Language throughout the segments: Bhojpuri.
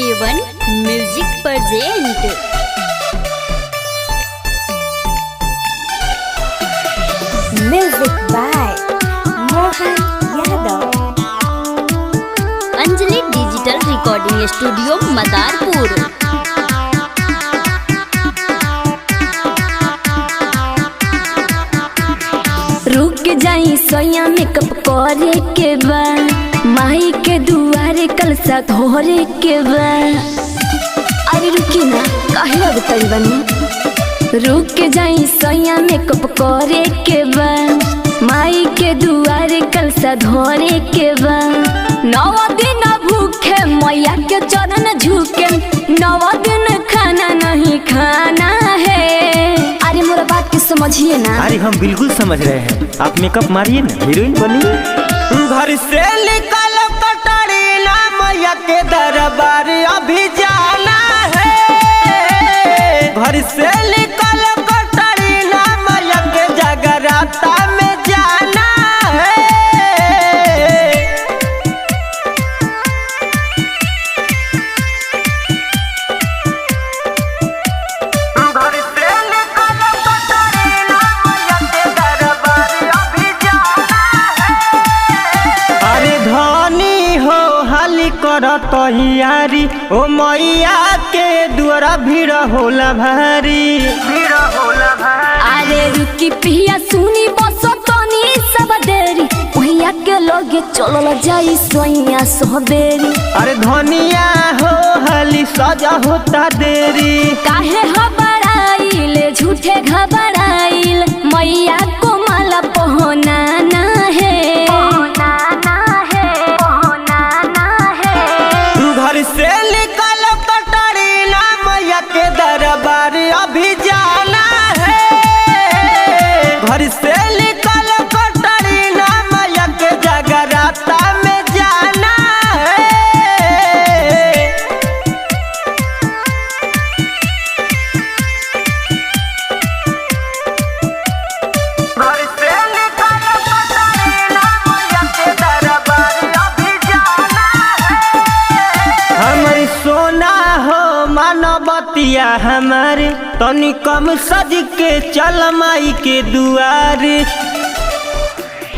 A1 music present. Music by Mohan Yadav. Anjali digital recording studio Madarpur. रुक जाई सोया मेकअप करे के बा, माई के दुआरे कलसा धोरे के बा। अरे रुकी ना, काहे लगतई बनी। रुक जाई सोया मेकअप करे के बा, माई के दुआरे कलसा धोरे के बा। 9 दिन भूखे मैया के चरण झुके, 9 दिन खाना नहीं खाना है। अरे मोरा बात के समझिए ना। अरे हम बिल्कुल समझ रहे हैं, आप मेकअप मारिए ना, हीरोइन बनिए। घर से निकल कटरी ना, मैया के दरबार अभी जाना है। घर से निकल कटरी ना, मैया के जगराता में जाना है। घर से निकल कटरी ना, मैया के दरबार अभी जाना है। अरे धनी हो हाली कर तैयारी, ओ मैया के द्वारा भीड़ होला भारी, भीड़ होला भारी। अरे रुकी पिया सुनी बस तनी सब देरी, भैया के लोगे चलल जाई सोइया सोबेरी। अरे धनिया हो हाली सजा होता देरी। काहे घबराइल झूठे घबराइल, मैया को माला पहनाना है। घर से निकल कटरी ना, मैया के दरबार अभी जाना है। घर से निकल कटरी ना, मैया के जगराता में जाना है। घर से निकल कटरी ना, मैया के दरबार अभी जाना है। हमारी सोना हो मानवतिया हमारे, तनी कम सज के चल माई के दुआरे।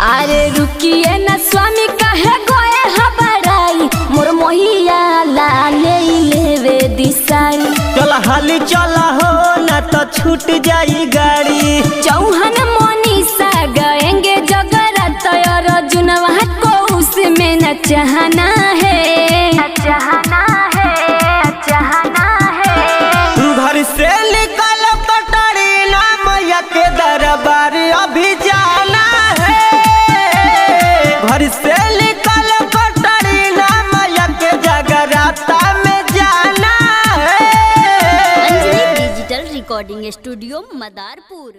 अरे रुकिए न स्वामी कहे गोए हबराई, मोर मोहिया लाले लेवे दिसारी। चल हाली चल हो ना तो छूट जाई गाड़ी। चौहान मोनिसा गाएंगे जगरात, और जुनवा को उसमें न चाहना है। घर से निकल कटरी ना, मैया के दरबार अभी जाना है। घर से निकल कटरी ना, मैया के जगराता में जाना है। Anjali digital recording studio Madarpur.